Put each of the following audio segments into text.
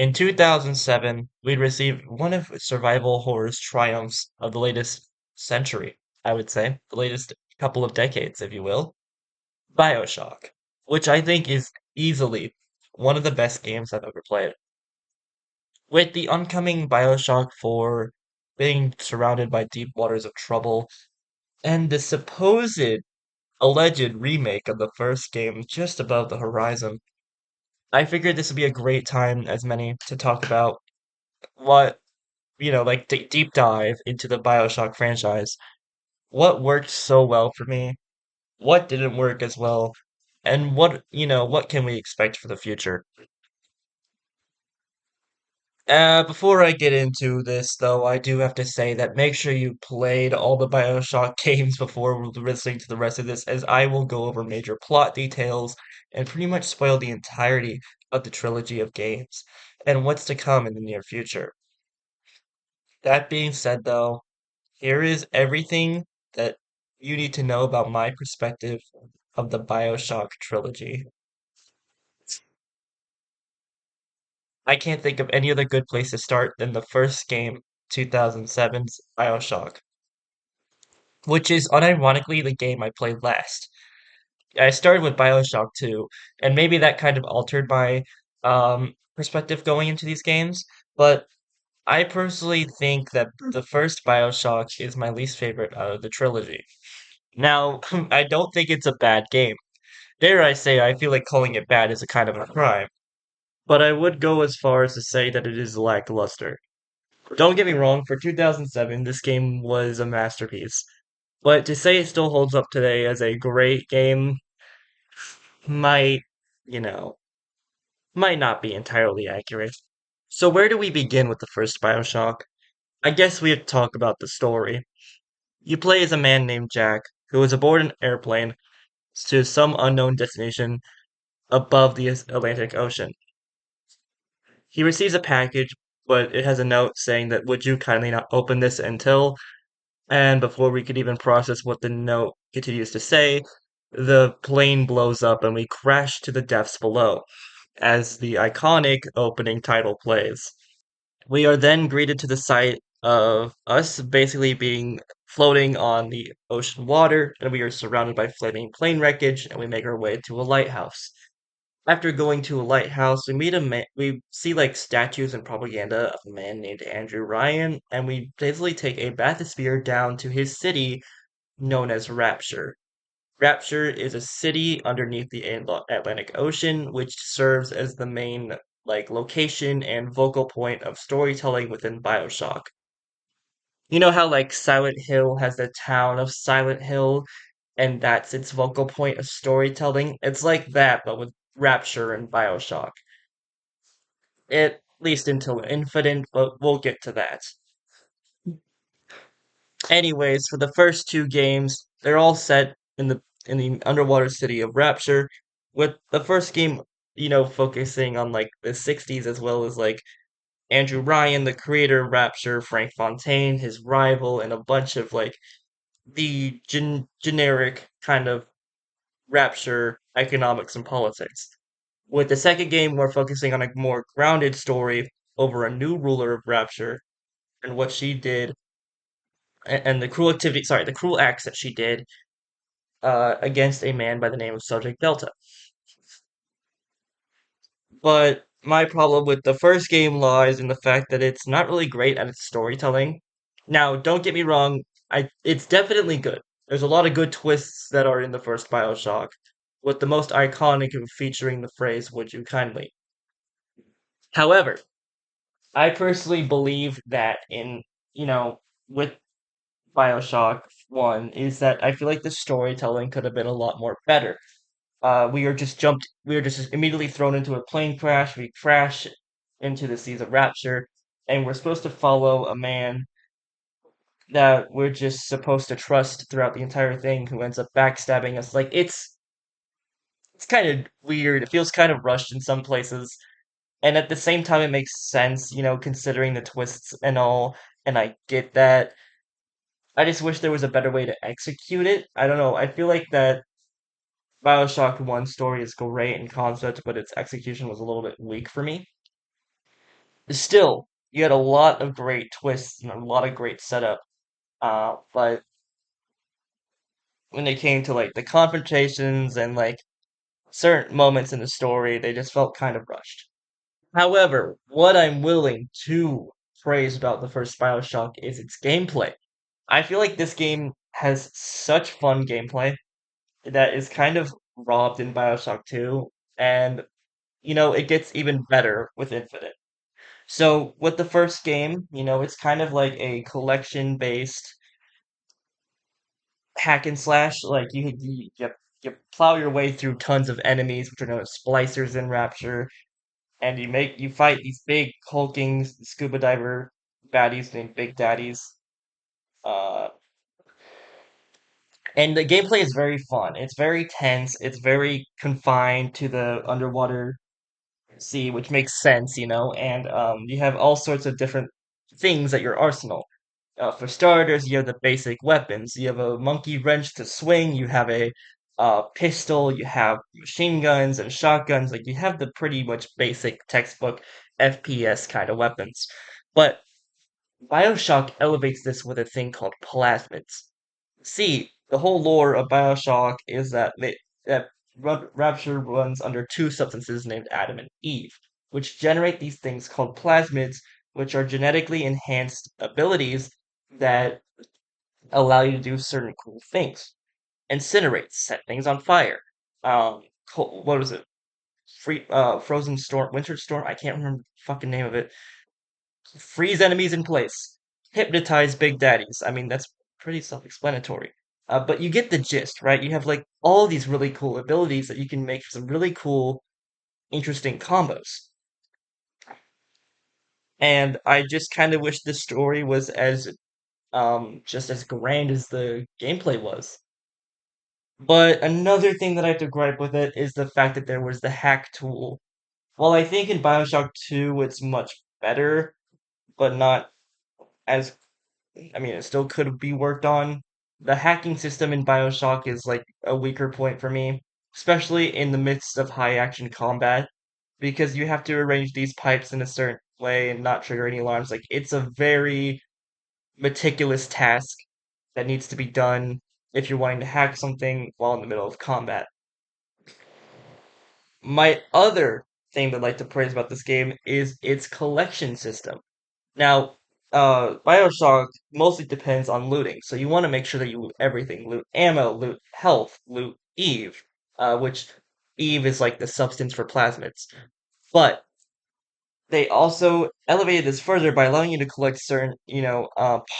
In 2007, we received one of survival horror's triumphs of the latest century, I would say, the latest couple of decades, if you will, BioShock, which I think is easily one of the best games I've ever played. With the oncoming BioShock 4 being surrounded by deep waters of trouble, and the supposed alleged remake of the first game just above the horizon, I figured this would be a great time, as many, to talk about what like deep dive into the BioShock franchise. What worked so well for me? What didn't work as well? And what can we expect for the future? Before I get into this, though, I do have to say that make sure you played all the BioShock games before listening to the rest of this, as I will go over major plot details and pretty much spoil the entirety of the trilogy of games and what's to come in the near future. That being said, though, here is everything that you need to know about my perspective of the BioShock trilogy. I can't think of any other good place to start than the first game, 2007's BioShock, which is unironically the game I played last. I started with BioShock 2, and maybe that kind of altered my perspective going into these games, but I personally think that the first BioShock is my least favorite out of the trilogy. Now, I don't think it's a bad game. Dare I say, I feel like calling it bad is a kind of a crime, but I would go as far as to say that it is lackluster. Don't get me wrong, for 2007, this game was a masterpiece, but to say it still holds up today as a great game might, you know, might not be entirely accurate. So where do we begin with the first BioShock? I guess we have to talk about the story. You play as a man named Jack, who is aboard an airplane to some unknown destination above the Atlantic Ocean. He receives a package, but it has a note saying that would you kindly not open this until, and before we could even process what the note continues to say, the plane blows up and we crash to the depths below, as the iconic opening title plays. We are then greeted to the sight of us basically being floating on the ocean water, and we are surrounded by flaming plane wreckage, and we make our way to a lighthouse. After going to a lighthouse, we see like statues and propaganda of a man named Andrew Ryan, and we basically take a bathysphere down to his city known as Rapture. Rapture is a city underneath the Atlantic Ocean, which serves as the main like location and vocal point of storytelling within BioShock. You know how like Silent Hill has the town of Silent Hill, and that's its vocal point of storytelling? It's like that, but with Rapture and BioShock. At least until Infinite, but we'll get to that. Anyways, for the first two games, they're all set in the underwater city of Rapture, with the first game, focusing on like the 60s as well as like Andrew Ryan, the creator of Rapture, Frank Fontaine, his rival, and a bunch of like the generic kind of Rapture economics and politics. With the second game, we're focusing on a more grounded story over a new ruler of Rapture and what she did and the cruel acts that she did against a man by the name of Subject Delta. But my problem with the first game lies in the fact that it's not really great at its storytelling. Now, don't get me wrong, it's definitely good. There's a lot of good twists that are in the first BioShock, with the most iconic of featuring the phrase "Would you kindly?" However, I personally believe that with BioShock 1 is that I feel like the storytelling could have been a lot more better. We are just immediately thrown into a plane crash. We crash into the seas of Rapture, and we're supposed to follow a man that we're just supposed to trust throughout the entire thing who ends up backstabbing us. Like it's kind of weird. It feels kind of rushed in some places. And at the same time it makes sense, considering the twists and all, and I get that. I just wish there was a better way to execute it. I don't know. I feel like that BioShock 1 story is great in concept, but its execution was a little bit weak for me. Still, you had a lot of great twists and a lot of great setup. But when it came to like the confrontations and like certain moments in the story, they just felt kind of rushed. However, what I'm willing to praise about the first BioShock is its gameplay. I feel like this game has such fun gameplay that is kind of robbed in BioShock 2, and it gets even better with Infinite. So with the first game, it's kind of like a collection based hack and slash. Like you plow your way through tons of enemies, which are known as splicers in Rapture, and you fight these big hulking scuba diver baddies named Big Daddies. Uh, and the gameplay is very fun. It's very tense. It's very confined to the underwater sea, which makes sense, and you have all sorts of different things at your arsenal. For starters, you have the basic weapons. You have a monkey wrench to swing. You have a pistol. You have machine guns and shotguns. Like you have the pretty much basic textbook FPS kind of weapons. But BioShock elevates this with a thing called plasmids. See, the whole lore of BioShock is that Rapture runs under two substances named Adam and Eve, which generate these things called plasmids, which are genetically enhanced abilities that allow you to do certain cool things. Incinerate, set things on fire. What was it? Frozen storm, winter storm. I can't remember the fucking name of it. Freeze enemies in place. Hypnotize big daddies. I mean, that's pretty self-explanatory. But you get the gist, right? You have like all these really cool abilities that you can make some really cool, interesting combos. And I just kind of wish the story was as just as grand as the gameplay was. But another thing that I have to gripe with it is the fact that there was the hack tool. While I think in BioShock 2 it's much better, but not as I mean, it still could be worked on. The hacking system in BioShock is like a weaker point for me, especially in the midst of high action combat, because you have to arrange these pipes in a certain way and not trigger any alarms. Like, it's a very meticulous task that needs to be done if you're wanting to hack something while in the middle of combat. My other thing that I'd like to praise about this game is its collection system. Now, BioShock mostly depends on looting, so you want to make sure that you loot everything. Loot ammo, loot health, loot Eve, which Eve is like the substance for plasmids. But they also elevated this further by allowing you to collect certain,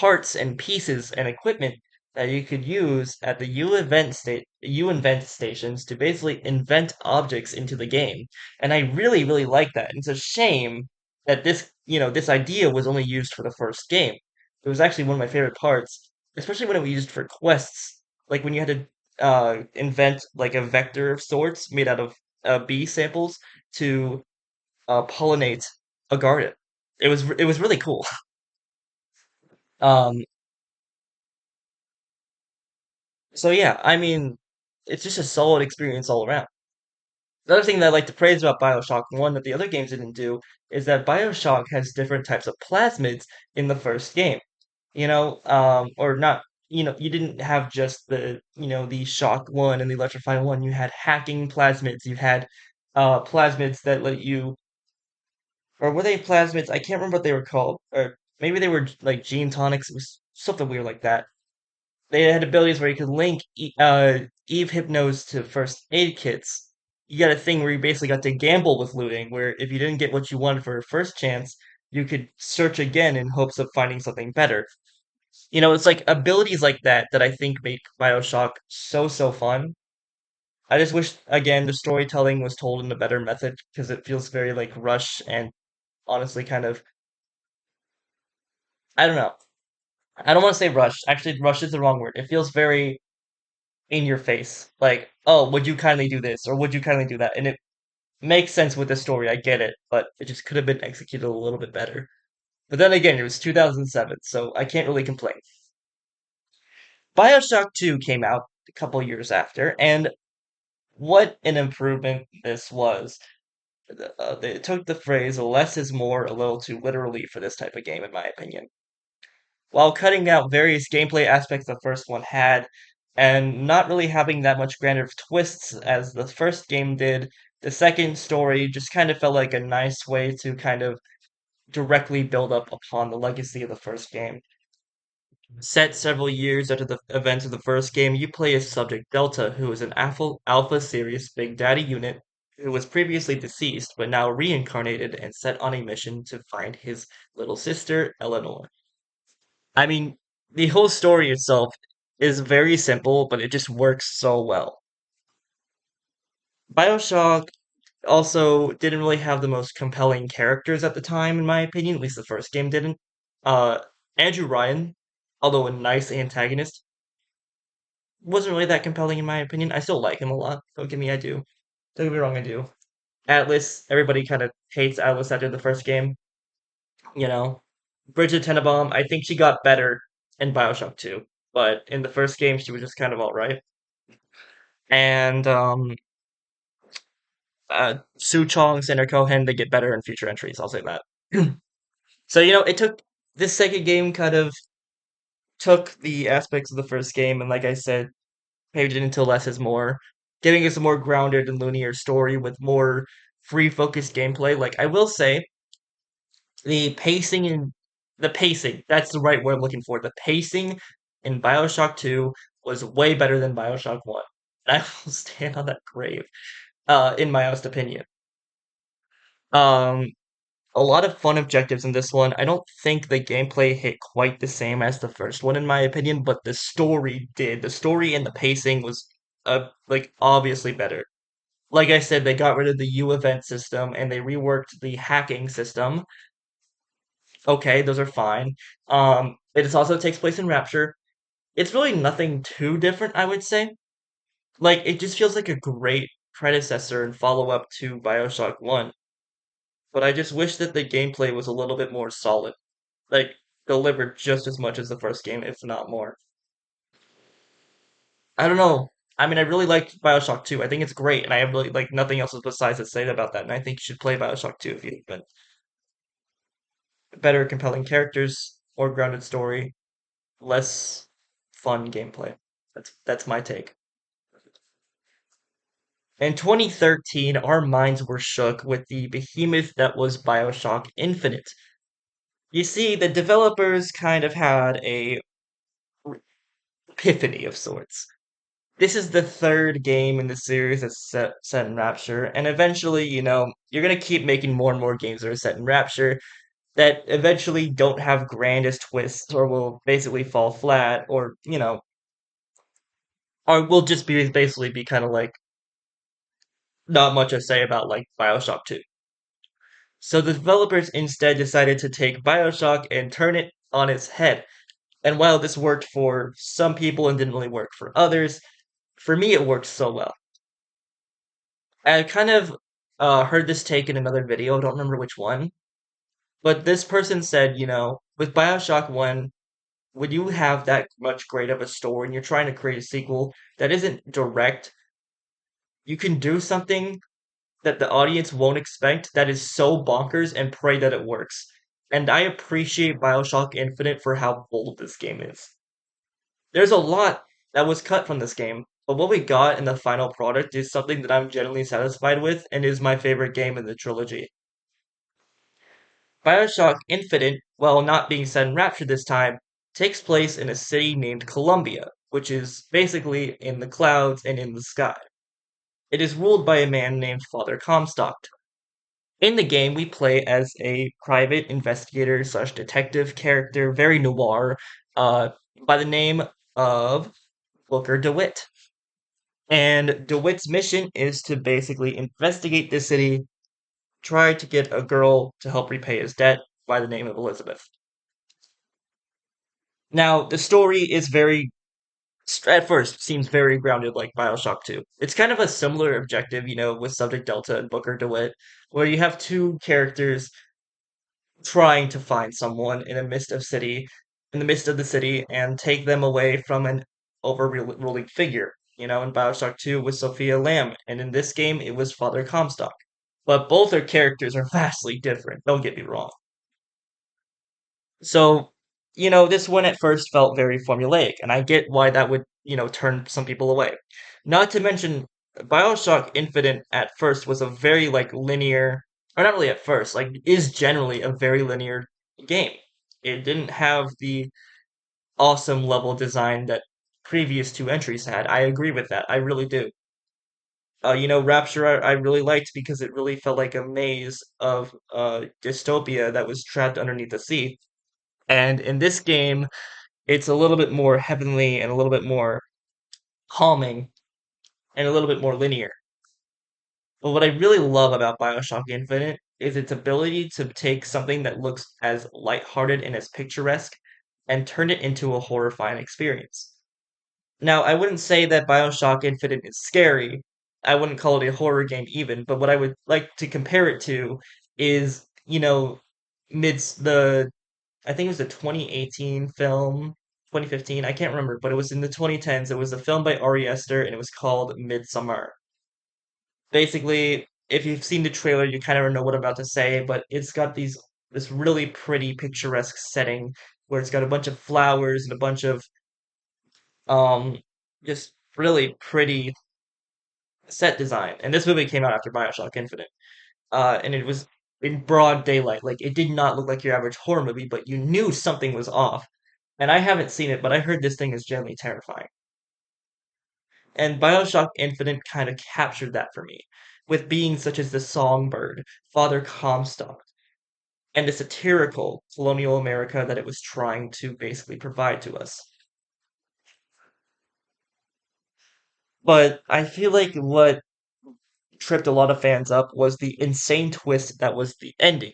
parts and pieces and equipment that you could use at the U invent stations to basically invent objects into the game. And I really, really like that. And it's a shame that this idea was only used for the first game. It was actually one of my favorite parts, especially when it was used for quests, like when you had to invent like a vector of sorts made out of bee samples to pollinate a garden. It was really cool. Um, so yeah, I mean, it's just a solid experience all around. The other thing that I like to praise about BioShock 1 that the other games didn't do is that BioShock has different types of plasmids in the first game. Or not, you didn't have just the shock one and the electrify one. You had hacking plasmids. You had plasmids that let you or were they plasmids? I can't remember what they were called. Or maybe they were like gene tonics. It was something weird like that. They had abilities where you could link Eve Hypnos to first aid kits. You got a thing where you basically got to gamble with looting, where if you didn't get what you wanted for your first chance, you could search again in hopes of finding something better. It's like abilities like that that I think make BioShock so, so fun. I just wish, again, the storytelling was told in a better method because it feels very like rush and honestly kind of, I don't know. I don't want to say rush. Actually, rush is the wrong word. It feels very in your face. Like, oh, would you kindly do this or would you kindly do that? And it makes sense with the story. I get it, but it just could have been executed a little bit better. But then again, it was 2007, so I can't really complain. BioShock 2 came out a couple years after, and what an improvement this was. They took the phrase "less is more" a little too literally for this type of game, in my opinion. While cutting out various gameplay aspects the first one had, and not really having that much grander twists as the first game did, the second story just kind of felt like a nice way to kind of directly build up upon the legacy of the first game. Set several years after the events of the first game, you play as Subject Delta, who is an Alpha Series Big Daddy unit who was previously deceased but now reincarnated and set on a mission to find his little sister, Eleanor. I mean, the whole story itself is very simple, but it just works so well. BioShock also didn't really have the most compelling characters at the time, in my opinion. At least the first game didn't. Uh, Andrew Ryan, although a nice antagonist, wasn't really that compelling in my opinion. I still like him a lot. Don't get me, I do. Don't get me wrong, I do. Atlas, everybody kind of hates Atlas after the first game. You know, Bridget Tenenbaum, I think she got better in Bioshock 2, but in the first game she was just kind of alright. And Sue Chong, Sandra Cohen, they get better in future entries. I'll say that. So it took this second game kind of took the aspects of the first game and, like I said, paved it into less is more, giving us a more grounded and linear story with more free focused gameplay. Like I will say, the pacing in the pacing, that's the right word I'm looking for. The pacing in BioShock 2 was way better than BioShock 1. And I will stand on that grave, in my honest opinion. Um, a lot of fun objectives in this one. I don't think the gameplay hit quite the same as the first one, in my opinion, but the story did. The story and the pacing was like obviously better. Like I said, they got rid of the U event system and they reworked the hacking system. Okay, those are fine. It also takes place in Rapture. It's really nothing too different, I would say. Like it just feels like a great predecessor and follow up to BioShock 1. But I just wish that the gameplay was a little bit more solid. Like delivered just as much as the first game, if not more. I don't know. I mean, I really liked BioShock 2. I think it's great, and I have really like nothing else besides to say about that. And I think you should play BioShock 2 if you haven't. Better, compelling characters, more grounded story, less fun gameplay. That's my take. In 2013, our minds were shook with the behemoth that was BioShock Infinite. You see, the developers kind of had a epiphany of sorts. This is the third game in the series that's set in Rapture, and eventually, you're gonna keep making more and more games that are set in Rapture that eventually don't have grandest twists or will basically fall flat or, or will just be basically be kind of like not much to say about like BioShock 2. So the developers instead decided to take BioShock and turn it on its head. And while this worked for some people and didn't really work for others, for me it worked so well. I kind of heard this take in another video, I don't remember which one, but this person said, with BioShock 1, when you have that much great of a story and you're trying to create a sequel that isn't direct, you can do something that the audience won't expect that is so bonkers and pray that it works. And I appreciate BioShock Infinite for how bold this game is. There's a lot that was cut from this game, but what we got in the final product is something that I'm genuinely satisfied with and is my favorite game in the trilogy. BioShock Infinite, while not being set in Rapture this time, takes place in a city named Columbia, which is basically in the clouds and in the sky. It is ruled by a man named Father Comstock. In the game, we play as a private investigator slash detective character, very noir, uh, by the name of Booker DeWitt. And DeWitt's mission is to basically investigate the city, try to get a girl to help repay his debt by the name of Elizabeth. Now, the story is at first, seems very grounded like Bioshock 2. It's kind of a similar objective, with Subject Delta and Booker DeWitt, where you have two characters trying to find someone in the midst of the city, and take them away from an overruling figure. In Bioshock 2 with Sophia Lamb, and in this game it was Father Comstock. but both their characters are vastly different. Don't get me wrong. So, this one at first felt very formulaic, and I get why that would, turn some people away. Not to mention, BioShock Infinite at first was a very like linear, or not really at first, like is generally a very linear game. It didn't have the awesome level design that previous two entries had. I agree with that. I really do. Rapture I really liked because it really felt like a maze of dystopia that was trapped underneath the sea. And in this game, it's a little bit more heavenly and a little bit more calming and a little bit more linear. But what I really love about BioShock Infinite is its ability to take something that looks as lighthearted and as picturesque and turn it into a horrifying experience. Now, I wouldn't say that BioShock Infinite is scary. I wouldn't call it a horror game even, but what I would like to compare it to is, midst the I think it was the 2018 film, 2015, I can't remember, but it was in the 2010s. It was a film by Ari Aster and it was called Midsummer. Basically, if you've seen the trailer, you kind of know what I'm about to say, but it's got this really pretty picturesque setting where it's got a bunch of flowers and a bunch of um just really pretty set design. And this movie came out after BioShock Infinite. And it was in broad daylight. Like it did not look like your average horror movie, but you knew something was off. And I haven't seen it, but I heard this thing is generally terrifying. And BioShock Infinite kind of captured that for me, with beings such as the Songbird, Father Comstock, and the satirical colonial America that it was trying to basically provide to us. But I feel like what tripped a lot of fans up was the insane twist that was the ending,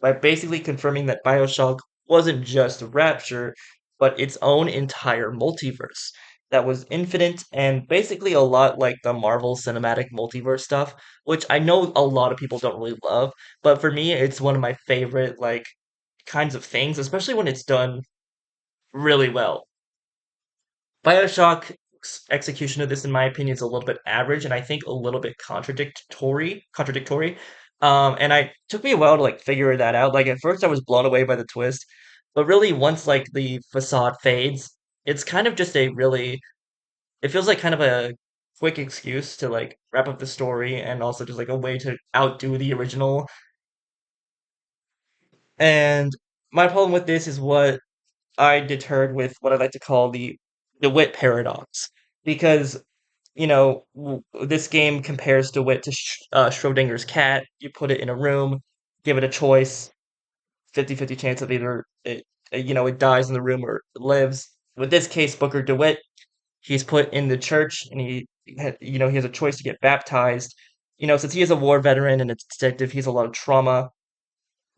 by basically confirming that BioShock wasn't just Rapture, but its own entire multiverse that was infinite and basically a lot like the Marvel Cinematic Multiverse stuff, which I know a lot of people don't really love, but for me, it's one of my favorite like kinds of things, especially when it's done really well. BioShock's execution of this, in my opinion, is a little bit average, and I think a little bit contradictory. And I took me a while to like figure that out. Like at first, I was blown away by the twist, but really, once like the facade fades, it's kind of just a really. It feels like kind of a quick excuse to like wrap up the story, and also just like a way to outdo the original. And my problem with this is what I deterred with what I like to call the wit paradox, because this game compares DeWitt to Schrodinger's cat. You put it in a room, give it a choice, 50-50 chance of either it dies in the room or it lives. With this case, Booker DeWitt, he's put in the church and he has a choice to get baptized. Since he is a war veteran and a detective, he has a lot of trauma.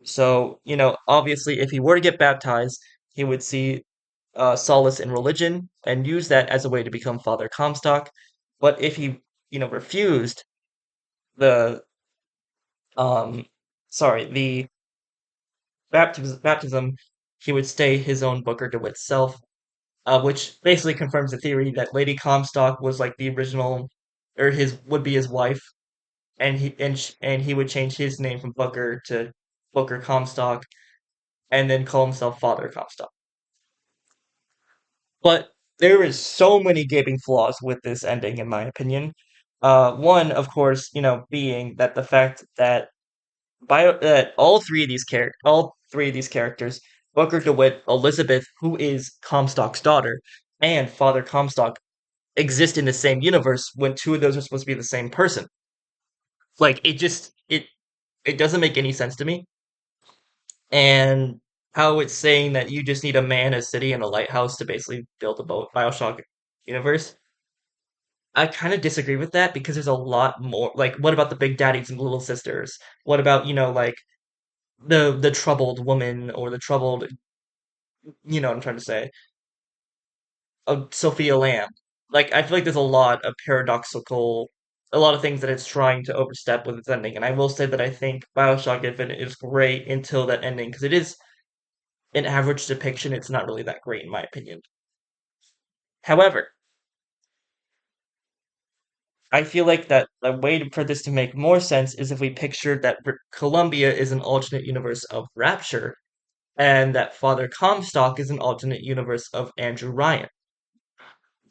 So, obviously, if he were to get baptized, he would see solace in religion and use that as a way to become Father Comstock. But if he, refused the um, sorry, the baptism, he would stay his own Booker DeWitt self, which basically confirms the theory that Lady Comstock was like the original, or his would be his wife, and he would change his name from Booker to Booker Comstock, and then call himself Father Comstock. But there is so many gaping flaws with this ending, in my opinion. One, of course, being that the fact that all three of these characters, Booker DeWitt, Elizabeth, who is Comstock's daughter, and Father Comstock, exist in the same universe when two of those are supposed to be the same person. Like it doesn't make any sense to me. And how it's saying that you just need a man, a city, and a lighthouse to basically build a Bioshock universe. I kind of disagree with that because there's a lot more. Like, what about the big daddies and little sisters? What about, like the troubled woman or the troubled, what I'm trying to say, of Sophia Lamb. Like, I feel like there's a lot of things that it's trying to overstep with its ending. And I will say that I think Bioshock Infinite is great until that ending because it is an average depiction. It's not really that great in my opinion. However, I feel like that a way for this to make more sense is if we pictured that Columbia is an alternate universe of Rapture, and that Father Comstock is an alternate universe of Andrew Ryan.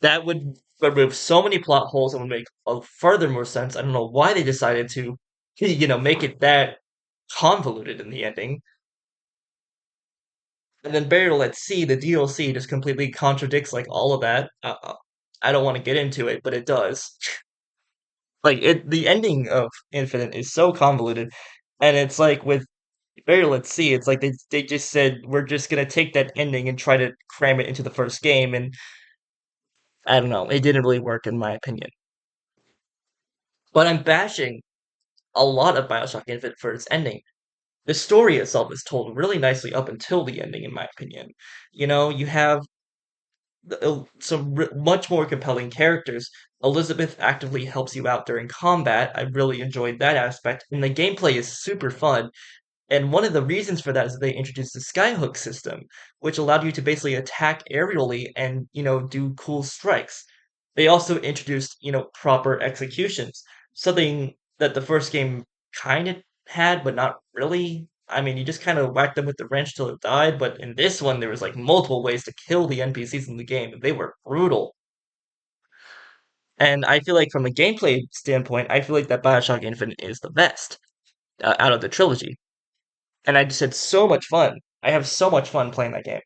That would remove so many plot holes and would make a further more sense. I don't know why they decided to, make it that convoluted in the ending. And then Burial at Sea, the DLC, just completely contradicts like all of that. I don't want to get into it, but it does. Like the ending of Infinite is so convoluted, and it's like with Burial at Sea, it's like they just said we're just gonna take that ending and try to cram it into the first game, and I don't know, it didn't really work in my opinion. But I'm bashing a lot of BioShock Infinite for its ending. The story itself is told really nicely up until the ending, in my opinion. You have some much more compelling characters. Elizabeth actively helps you out during combat. I really enjoyed that aspect, and the gameplay is super fun. And one of the reasons for that is that they introduced the skyhook system, which allowed you to basically attack aerially and, do cool strikes. They also introduced, proper executions, something that the first game kind of had, but not really. I mean, you just kind of whacked them with the wrench till it died, but in this one, there was like multiple ways to kill the NPCs in the game, and they were brutal. And I feel like from a gameplay standpoint, I feel like that BioShock Infinite is the best out of the trilogy. And I just had so much fun. I have so much fun playing that game.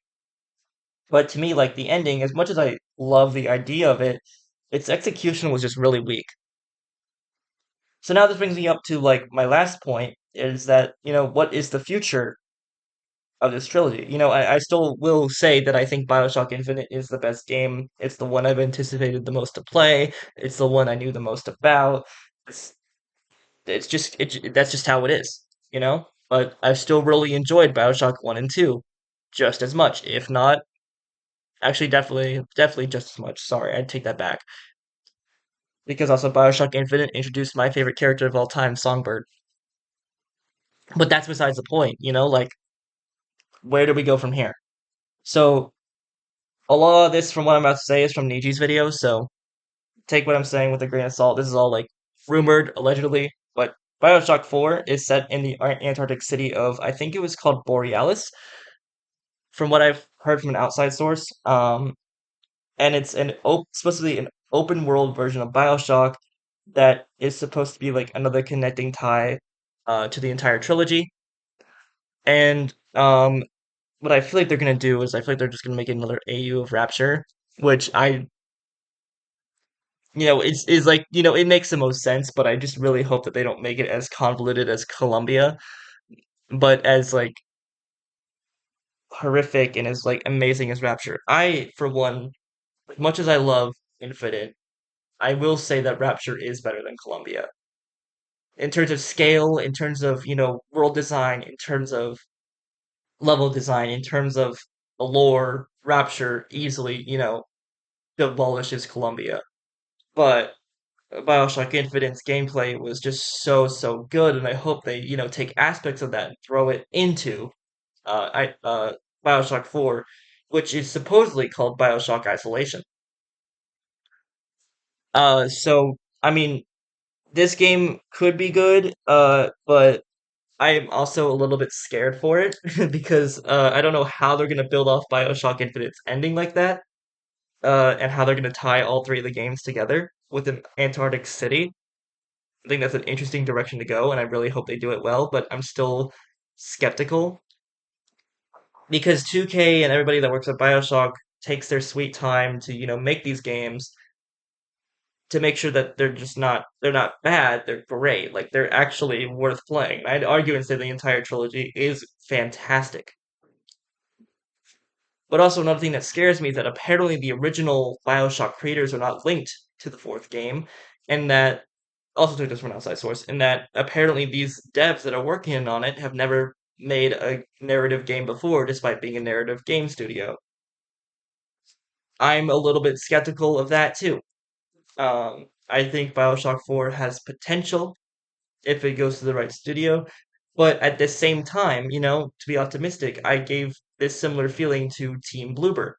But to me, like the ending, as much as I love the idea of it, its execution was just really weak. So now this brings me up to like my last point is that, what is the future of this trilogy? I still will say that I think BioShock Infinite is the best game. It's the one I've anticipated the most to play. It's the one I knew the most about. It's that's just how it is, But I've still really enjoyed BioShock 1 and 2 just as much, if not actually definitely just as much. Sorry, I'd take that back. Because also BioShock Infinite introduced my favorite character of all time, Songbird. But that's besides the point, like where do we go from here? So a lot of this from what I'm about to say is from Niji's video, so take what I'm saying with a grain of salt. This is all like rumored, allegedly, but BioShock 4 is set in the Antarctic city of I think it was called Borealis, from what I've heard from an outside source. And it's supposed to be an open world version of BioShock that is supposed to be like another connecting tie to the entire trilogy. And what I feel like they're gonna do is I feel like they're just gonna make another AU of Rapture, which is like it makes the most sense, but I just really hope that they don't make it as convoluted as Columbia, but as like horrific and as like amazing as Rapture. I, for one, as much as I love Infinite, I will say that Rapture is better than Columbia in terms of scale, in terms of, world design, in terms of level design, in terms of the lore, Rapture easily, demolishes Columbia. But BioShock Infinite's gameplay was just so, so good, and I hope they, take aspects of that and throw it into BioShock 4, which is supposedly called BioShock Isolation. So I mean, this game could be good, but I'm also a little bit scared for it because I don't know how they're gonna build off BioShock Infinite's ending like that, and how they're gonna tie all three of the games together with an Antarctic city. I think that's an interesting direction to go, and I really hope they do it well, but I'm still skeptical because 2K and everybody that works at BioShock takes their sweet time to, make these games to make sure that they're not bad, they're great. Like they're actually worth playing. I'd argue and say the entire trilogy is fantastic. But also another thing that scares me is that apparently the original BioShock creators are not linked to the fourth game, and that also took this from an outside source, and that apparently these devs that are working on it have never made a narrative game before, despite being a narrative game studio. I'm a little bit skeptical of that too. I think BioShock 4 has potential if it goes to the right studio. But at the same time, to be optimistic, I gave this similar feeling to Team Bloober,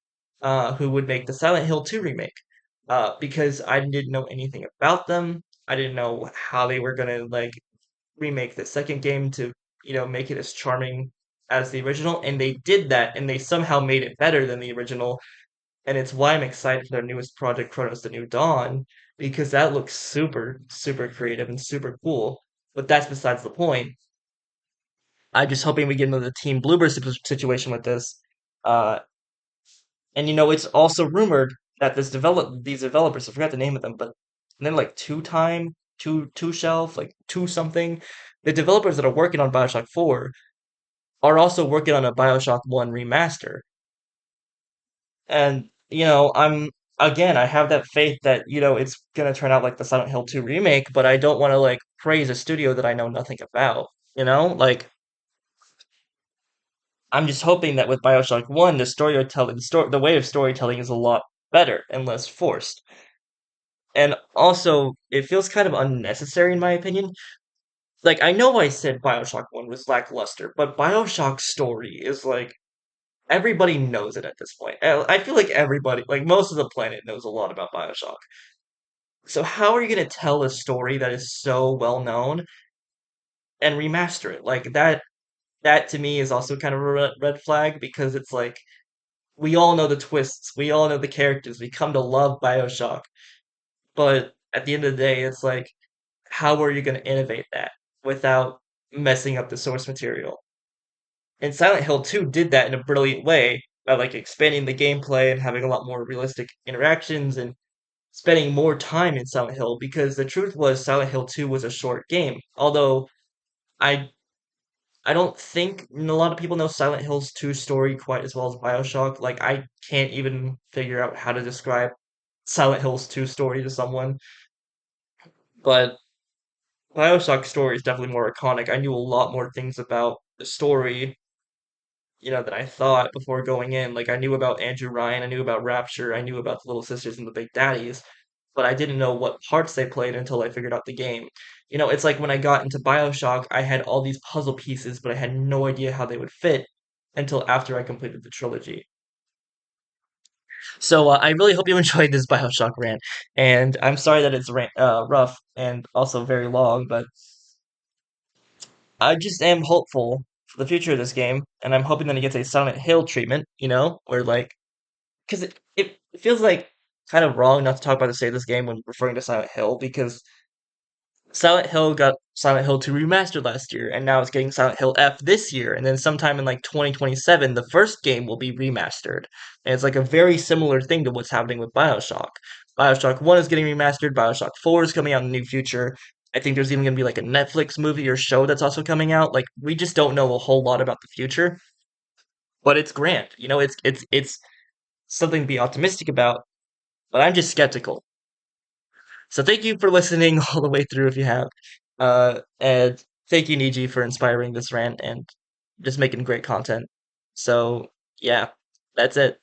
who would make the Silent Hill 2 remake. because I didn't know anything about them. I didn't know how they were gonna like remake the second game to, make it as charming as the original, and they did that, and they somehow made it better than the original, and it's why I'm excited for their newest project, Chronos: The New Dawn, because that looks super, super creative and super cool. But that's besides the point. I'm just hoping we get into the Team Bloober situation with this. Uh, and it's also rumored that these developers, I forgot the name of them, but they're like two shelf, like two something. The developers that are working on BioShock 4 are also working on a BioShock 1 remaster. And, I have that faith that, it's gonna turn out like the Silent Hill 2 remake, but I don't want to like praise a studio that I know nothing about. Like I'm just hoping that with BioShock 1, the way of storytelling is a lot better and less forced. And also, it feels kind of unnecessary in my opinion. Like, I know I said BioShock 1 was lackluster, but BioShock's story is like, everybody knows it at this point. I feel like everybody, like, most of the planet knows a lot about BioShock. So, how are you going to tell a story that is so well known and remaster it? Like, that to me is also kind of a red flag because it's like, we all know the twists, we all know the characters, we come to love BioShock, but at the end of the day, it's like, how are you going to innovate that without messing up the source material? And Silent Hill 2 did that in a brilliant way by like expanding the gameplay and having a lot more realistic interactions and spending more time in Silent Hill because the truth was Silent Hill 2 was a short game. Although I I don't think a lot of people know Silent Hill's 2 story quite as well as BioShock. Like I can't even figure out how to describe Silent Hill's 2 story to someone, but BioShock story is definitely more iconic. I knew a lot more things about the story, than I thought before going in. Like I knew about Andrew Ryan, I knew about Rapture, I knew about the Little Sisters and the Big Daddies, but I didn't know what parts they played until I figured out the game. It's like when I got into BioShock, I had all these puzzle pieces, but I had no idea how they would fit until after I completed the trilogy. So I really hope you enjoyed this BioShock rant, and I'm sorry that it's rough and also very long, but I just am hopeful for the future of this game, and I'm hoping that it gets a Silent Hill treatment, where like, because it feels like kind of wrong not to talk about the state of this game when referring to Silent Hill, because Silent Hill got Silent Hill 2 remastered last year, and now it's getting Silent Hill F this year, and then sometime in like 2027, the first game will be remastered. And it's like a very similar thing to what's happening with BioShock. BioShock 1 is getting remastered, BioShock 4 is coming out in the near future. I think there's even going to be like a Netflix movie or show that's also coming out. Like, we just don't know a whole lot about the future, but it's grand. It's something to be optimistic about, but I'm just skeptical. So thank you for listening all the way through if you have. And thank you, Niji, for inspiring this rant and just making great content. So yeah, that's it.